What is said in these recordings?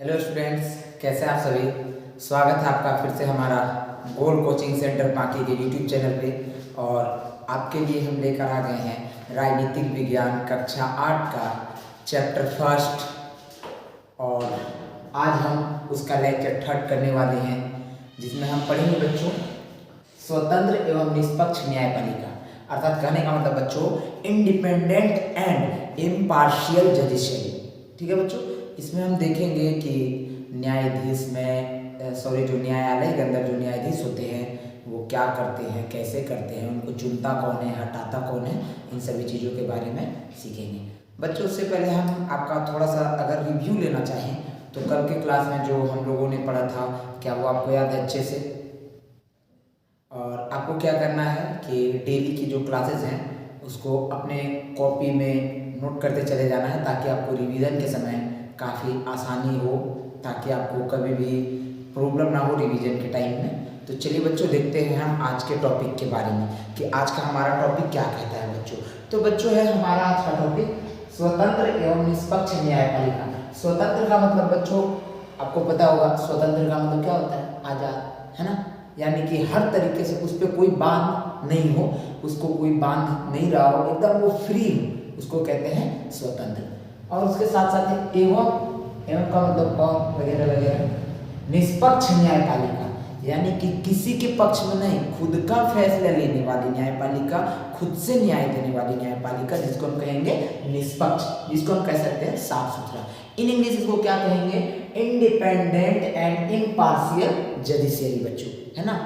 Hello students, कैसे आप सभी। स्वागत है आपका फिर से हमारा गोल्ड कोचिंग सेंटर बांकी के यूट्यूब चैनल पे। और आपके लिए हम लेकर आ गए हैं राजनीतिक विज्ञान कक्षा 8 का चैप्टर फर्स्ट। और आज हम उसका लेक्चर थर्ड करने वाले हैं, जिसमें हम पढ़ेंगे बच्चों स्वतंत्र एवं निष्पक्ष न्यायपालिका। अर्थात कहने का मतलब बच्चों इंडिपेंडेंट एंड इम्पार्शियल जडिशरी। ठीक है बच्चों, इसमें हम देखेंगे कि न्यायाधीश में जो न्यायालय के अंदर जो न्यायाधीश होते हैं वो क्या करते हैं, कैसे करते हैं, उनको चुनता कौन है, हटाता कौन है, इन सभी चीज़ों के बारे में सीखेंगे बच्चों। उससे पहले हम आपका थोड़ा सा अगर रिव्यू लेना चाहें तो कल के क्लास में जो हम लोगों ने पढ़ा था, क्या वो आपको याद है अच्छे से? और आपको क्या करना है कि डेली की जो क्लासेस हैं उसको अपने कॉपी में नोट करते चले जाना है, ताकि आपको रिवीजन के समय काफ़ी आसानी हो, ताकि आपको कभी भी प्रॉब्लम ना हो रिवीजन के टाइम में। तो चलिए बच्चों, देखते हैं हम आज के टॉपिक के बारे में कि आज का हमारा टॉपिक क्या कहता है बच्चों। तो बच्चों है हमारा आज का टॉपिक स्वतंत्र एवं निष्पक्ष न्यायपालिका। स्वतंत्र का मतलब बच्चों आपको पता होगा, स्वतंत्र का मतलब क्या होता है? आज़ाद, है ना। यानी कि हर तरीके से उस पर कोई बांध नहीं हो, उसको कोई बांध नहीं रहा हो, एकदम वो फ्री हो, उसको कहते हैं स्वतंत्र। और उसके साथ साथ एवं का मतलब कौन वगैरह वगैरह। निष्पक्ष न्यायपालिका यानी कि किसी के पक्ष में नहीं, खुद का फैसला लेने वाली न्यायपालिका, खुद से न्याय देने वाली न्यायपालिका, जिसको हम कहेंगे निष्पक्ष, जिसको हम कह सकते हैं साफ सुथरा। इन इंग्लिश इसको क्या कहेंगे? इंडिपेंडेंट एंड इम्पार्शियल जडिशरी बच्चों, है ना।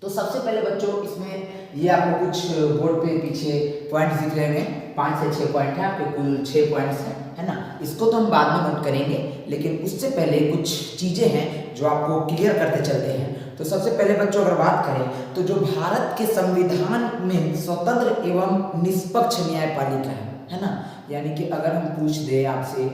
तो सबसे पहले बच्चों इसमें ये आपको कुछ बोर्ड पे पीछे पॉइंट्स दिख रहे हैं, 5 से 6 पॉइंट है, आपके कुल 6 पॉइंट्स हैं, है ना। इसको तो हम बाद में नोट करेंगे, लेकिन उससे पहले कुछ चीज़ें हैं जो आपको क्लियर करते चलते हैं। तो सबसे पहले बच्चों अगर बात करें तो जो भारत के संविधान में स्वतंत्र एवं निष्पक्ष न्यायपालिका है ना। यानी कि अगर हम पूछ दे आपसे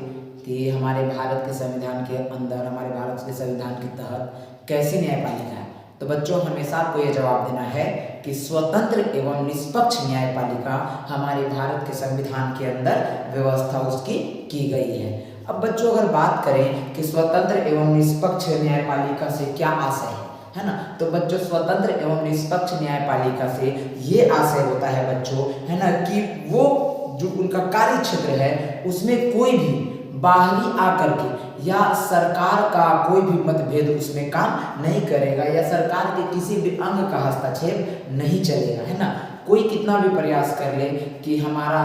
कि हमारे भारत के संविधान के अंदर, हमारे भारत के संविधान के तहत कैसी न्यायपालिका है, तो बच्चों हमेशा आपको यह जवाब देना है कि स्वतंत्र एवं निष्पक्ष न्यायपालिका हमारे भारत के संविधान के अंदर व्यवस्था उसकी की गई है। अब बच्चों अगर बात करें कि स्वतंत्र एवं निष्पक्ष न्यायपालिका से क्या आशय है ना, तो बच्चों स्वतंत्र एवं निष्पक्ष न्यायपालिका से ये आशय होता है बच्चों, है ना, कि वो जो उनका कार्य क्षेत्र है उसमें कोई भी बाहरी आकर के या सरकार का कोई भी मतभेद उसमें काम नहीं करेगा, या सरकार के किसी भी अंग का हस्तक्षेप नहीं चलेगा, है ना। कोई कितना भी प्रयास कर ले कि हमारा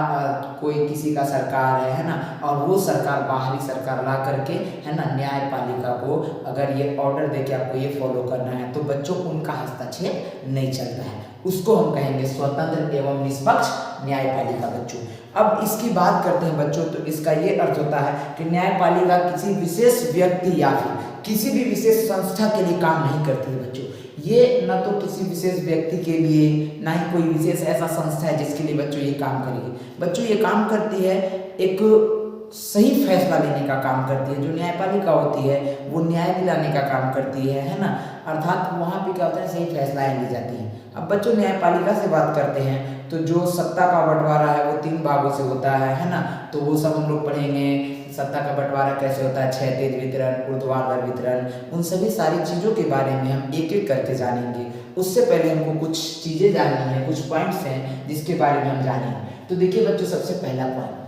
कोई किसी का सरकार है ना, और वो सरकार बाहरी सरकार ला करके, है ना, न्यायपालिका को अगर ये ऑर्डर दे के आपको ये फॉलो करना है, तो बच्चों उनका हस्तक्षेप नहीं चलता है, उसको हम कहेंगे स्वतंत्र एवं निष्पक्ष न्यायपालिका बच्चों। अब इसकी बात करते हैं बच्चों, तो इसका ये अर्थ होता है कि न्यायपालिका किसी विशेष व्यक्ति या फिर किसी भी विशेष संस्था के लिए काम नहीं करती है बच्चों। ये न तो किसी विशेष व्यक्ति के लिए, ना ही कोई विशेष ऐसा संस्था है जिसके लिए बच्चों ये काम करेगी। बच्चों ये काम करती है, एक सही फैसला लेने का काम करती है। जो न्यायपालिका होती है वो न्याय दिलाने का काम करती है ना। अर्थात वहाँ पे क्या होता है, सही फैसलाएं ली जाती हैं। अब बच्चों न्यायपालिका से बात करते हैं तो जो सत्ता का बंटवारा है वो 3 भागों से होता है ना। तो वो सब हम लोग पढ़ेंगे, सत्ता का बंटवारा कैसे होता है, क्षैतिज वितरण, ऊर्ध्वाधर वितरण, उन सभी सारी चीज़ों के बारे में हम एक एक करके जानेंगे। उससे पहले हमको कुछ चीज़ें जाननी है, कुछ पॉइंट्स हैं जिसके बारे में हम जानेंगे। तो देखिए बच्चों, सबसे पहला पॉइंट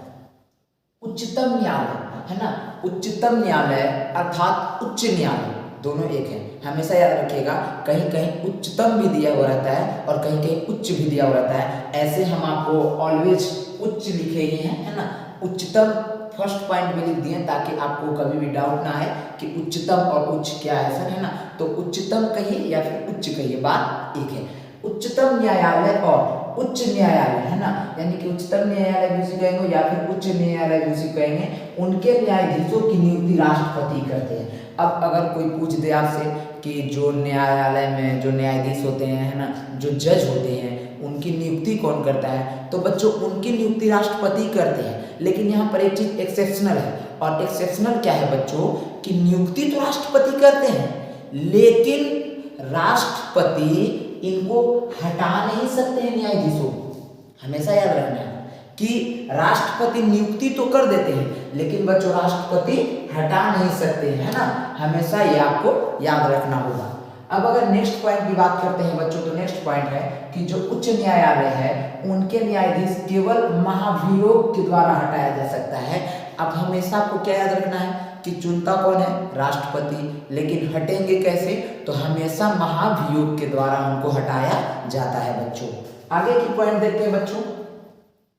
उच्चतम न्यायालय, है ना। उच्चतम न्यायालय अर्थात उच्च न्यायालय, दोनों एक है, हमेशा याद रखिएगा। कहीं कहीं उच्चतम भी दिया हुआ रहता है और कहीं कहीं उच्च भी दिया हुआ रहता है। ऐसे हम आपको ऑलवेज उच्च लिखे ही हैं, है ना। उच्चतम फर्स्ट पॉइंट में लिख दिए ताकि आपको कभी भी डाउट ना आए कि उच्चतम और उच्च क्या है सर, है ना। तो उच्चतम कहिए या फिर उच्च कहिए, बात एक है। उच्चतम न्यायालय और उच्च न्यायालय, है ना, यानी कि उच्चतम न्यायालय भी उसे कहेंगे या फिर उच्च न्यायालय भी उसे कहेंगे, उनके न्यायाधीशों की नियुक्ति राष्ट्रपति करते हैं। अब अगर कोई पूछ दे आपसे कि जो न्यायालय में जो न्यायाधीश होते हैं, है ना, जो जज होते हैं, उनकी नियुक्ति कौन करता है, तो बच्चों उनकी नियुक्ति राष्ट्रपति करते हैं। लेकिन यहाँ पर एक चीज एक्सेप्शनल है, और एक्सेप्शनल क्या है बच्चों कि नियुक्ति तो राष्ट्रपति करते हैं, लेकिन राष्ट्रपति इनको हटा नहीं सकते हैं न्यायाधीशों को, हमेशा याद रखना है। कि राष्ट्रपति नियुक्ति तो कर देते हैं लेकिन बच्चों राष्ट्रपति हटा नहीं सकते हैं, है ना, हमेशा ये आपको याद रखना होगा। अब अगर नेक्स्ट पॉइंट की बात करते हैं बच्चों, तो नेक्स्ट पॉइंट है कि जो उच्च न्यायालय है उनके न्यायाधीश केवल महाभियोग के द्वारा हटाया जा सकता है। अब हमेशा आपको क्या याद रखना है कि चुनता कौन है, राष्ट्रपति, लेकिन हटेंगे कैसे, तो हमेशा महाभियोग के द्वारा उनको हटाया जाता है बच्चों। आगे की पॉइंट देखते हैं बच्चों,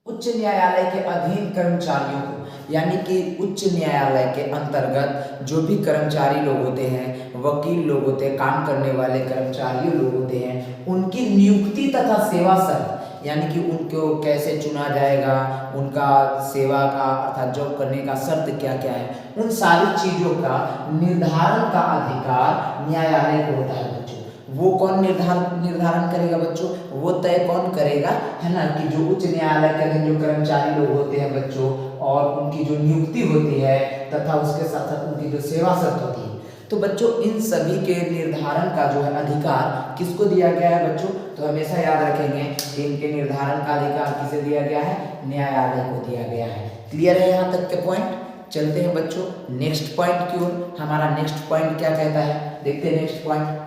उच्च न्यायालय के अधीन कर्मचारियों को, यानी कि उच्च न्यायालय के अंतर्गत जो भी कर्मचारी लोग होते हैं, वकील लोग होते हैं, काम करने वाले कर्मचारी लोग होते हैं, उनकी नियुक्ति तथा सेवा शर्त, यानी कि उनको कैसे चुना जाएगा, उनका सेवा का अर्थात जॉब करने का शर्त क्या क्या है, उन सारी चीजों का निर्धारण का अधिकार न्यायालय को होता है बच्चों। वो कौन निर्धारण करेगा बच्चों, वो तय कौन करेगा, है ना, कि जो उच्च न्यायालय के अधीन जो कर्मचारी लोग होते हैं बच्चों और उनकी जो नियुक्ति होती है तथा उसके साथ साथ उनकी जो सेवा शर्त होती है, तो बच्चों इन सभी के निर्धारण का जो है अधिकार किसको दिया गया है बच्चों, तो हमेशा याद रखेंगे कि इनके निर्धारण का अधिकार किसे दिया गया है, न्यायालय को दिया गया है। क्लियर है यहाँ तक के पॉइंट। चलते हैं बच्चों नेक्स्ट पॉइंट की ओर। हमारा नेक्स्ट पॉइंट क्या कहता है, देखते हैं नेक्स्ट पॉइंट।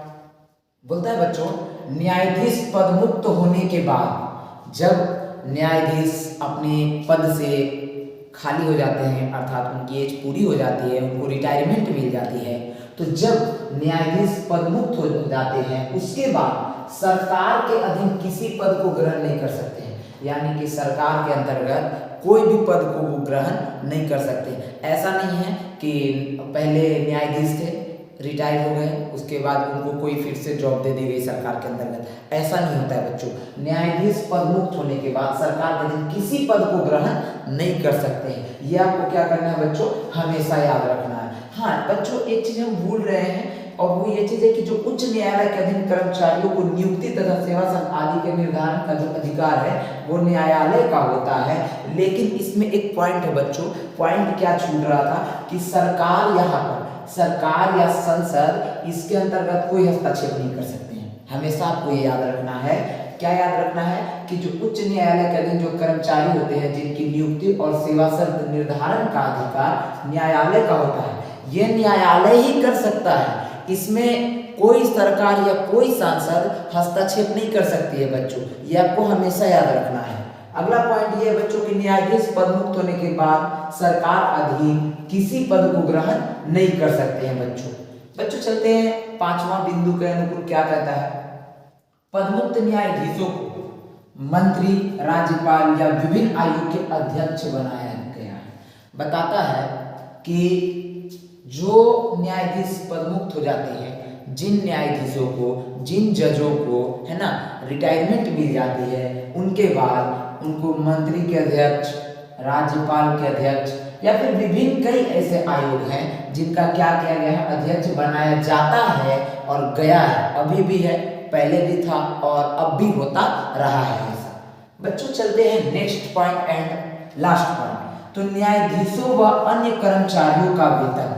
बोलता है बच्चों, न्यायाधीश पद मुक्त होने के बाद, जब न्यायाधीश अपने पद से खाली हो जाते हैं अर्थात उनकी एज पूरी हो जाती है, उनको रिटायरमेंट मिल जाती है, तो जब न्यायाधीश पद मुक्त हो जाते हैं उसके बाद सरकार के अधीन किसी पद को ग्रहण नहीं कर सकते हैं, यानी कि सरकार के अंतर्गत कोई भी पद को वो ग्रहण नहीं कर सकते। ऐसा नहीं है कि पहले न्यायाधीश थे, रिटायर हो गए, उसके बाद उनको कोई फिर से जॉब दे दी गई सरकार के अंतर्गत, ऐसा नहीं होता है बच्चों। न्यायाधीश पद मुक्त होने के बाद सरकार के अधीन किसी पद को ग्रहण नहीं कर सकते हैं। ये आपको क्या करना है बच्चों, हमेशा याद रखना है। हाँ बच्चों, एक चीज हम भूल रहे हैं और वो ये चीज है कि जो उच्च न्यायालय के अधीन कर्मचारियों को नियुक्ति तथा सेवा शर्त आदि के निर्धारण का जो अधिकार है वो न्यायालय का होता है, लेकिन इसमें एक पॉइंट है बच्चों। पॉइंट क्या छूट रहा था कि सरकार यहाँ पर, सरकार या संसद इसके अंतर्गत कोई हस्तक्षेप नहीं कर सकते हैं। हमेशा आपको ये याद रखना है, क्या याद रखना है कि जो उच्च न्यायालय के अधीन जो कर्मचारी होते हैं जिनकी नियुक्ति और सेवा शर्त निर्धारण का अधिकार न्यायालय का होता है, ये न्यायालय ही कर सकता है। इसमें कोई सरकार या कोई सांसद हस्तक्षेप नहीं कर सकती है बच्चों, ये आपको हमेशा याद रखना है। अगला पॉइंट ये है बच्चों कि न्यायाधीश पद मुक्त होने के बाद सरकार अधीन किसी पद को ग्रहण नहीं कर सकते हैं बच्चों। बच्चों चलते हैं पांचवा बिंदु के अनुकूल क्या कहता है, पदमुक्त न्यायाधीशों को मंत्री, राज्यपाल या विभिन्न आयोग के अध्यक्ष बनाया गया है। बताता है कि जो न्यायाधीश पदमुक्त हो जाते हैं, जिन न्यायाधीशों को, जिन जजों को, है ना, रिटायरमेंट मिल जाती है, उनके बाद उनको मंत्री के अध्यक्ष, राज्यपाल के अध्यक्ष या फिर विभिन्न कई ऐसे आयोग हैं जिनका क्या किया गया है, अध्यक्ष बनाया जाता है और गया है, अभी भी है, पहले भी था और अब भी होता रहा है ऐसा। बच्चों चलते हैं next point and last point, तो न्यायाधीशों व अन्य कर्मचारियों का वेतन।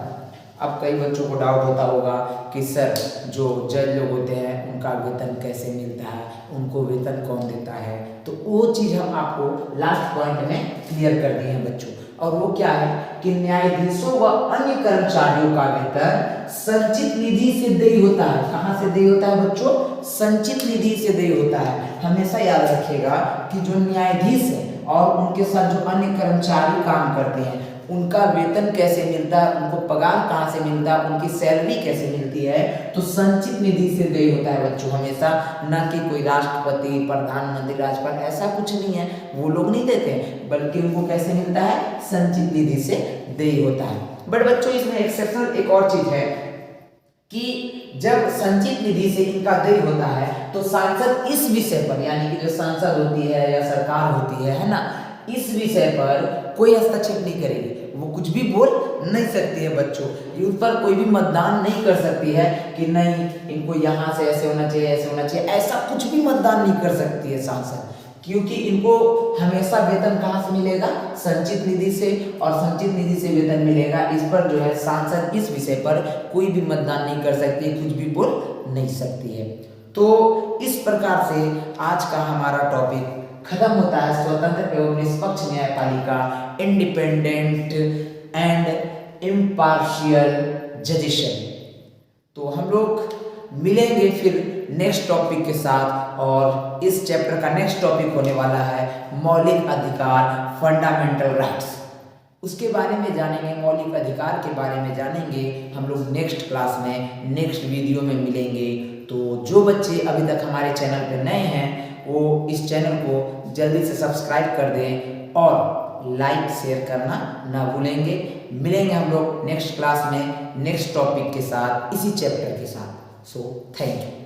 अब कई बच्चों को डाउट होता होगा कि सर जो जज लोग होते हैं उनका वेतन कैसे मिलता है, उनको वेतन कौन देता है, तो वो चीज़ हम आपको लास्ट पॉइंट में क्लियर कर दिए हैं बच्चों। और वो क्या है कि न्यायाधीशों व अन्य कर्मचारियों का वेतन संचित निधि से देय होता है। कहाँ से देय होता है बच्चों, संचित निधि से देय होता है। हमेशा याद रखिएगा कि जो न्यायाधीश है और उनके साथ जो अन्य कर्मचारी काम करते हैं उनका वेतन कैसे मिलता है, उनको पगार कहाँ से मिलता है, उनकी सैलरी कैसे मिलती है, तो संचित निधि से देय होता है बच्चों हमेशा, न कि कोई राष्ट्रपति, प्रधानमंत्री, राज्यपाल, ऐसा कुछ नहीं है, वो लोग नहीं देते, बल्कि उनको कैसे मिलता है, संचित निधि से देय होता है। बट बच्चों इसमें एक्सेप्शनल एक और चीज है कि जब संचित निधि से इनका देय होता है तो सांसद इस विषय पर, यानी कि जो सांसद होती है या सरकार होती है ना, इस विषय पर कोई हस्तक्षेप नहीं करेगी, वो कुछ भी बोल नहीं सकती है बच्चों। ये उस पर कोई भी मतदान नहीं कर सकती है कि नहीं इनको यहाँ से ऐसे होना चाहिए, ऐसे होना चाहिए, ऐसा कुछ भी मतदान नहीं कर सकती है सांसद, क्योंकि इनको हमेशा वेतन कहाँ से मिलेगा, संचित निधि से, और संचित निधि से वेतन मिलेगा। इस पर जो है सांसद इस विषय पर कोई भी मतदान नहीं कर सकती, कुछ भी बोल नहीं सकती है। तो इस प्रकार से आज का हमारा टॉपिक खत्म होता है स्वतंत्र एवं निष्पक्ष न्यायपालिका, इंडिपेंडेंट एंड इम्पार्शियल जडिशरी। तो हम लोग मिलेंगे फिर नेक्स्ट टॉपिक के साथ, और इस चैप्टर का नेक्स्ट टॉपिक होने वाला है मौलिक अधिकार, फंडामेंटल राइट्स। उसके बारे में जानेंगे, मौलिक अधिकार के बारे में जानेंगे हम लोग नेक्स्ट क्लास में, नेक्स्ट वीडियो में मिलेंगे। तो जो बच्चे अभी तक हमारे चैनल पर नए हैं वो इस चैनल को जल्दी से सब्सक्राइब कर दें और लाइक शेयर करना ना भूलेंगे। मिलेंगे हम लोग नेक्स्ट क्लास में नेक्स्ट टॉपिक के साथ, इसी चैप्टर के साथ। So thank you.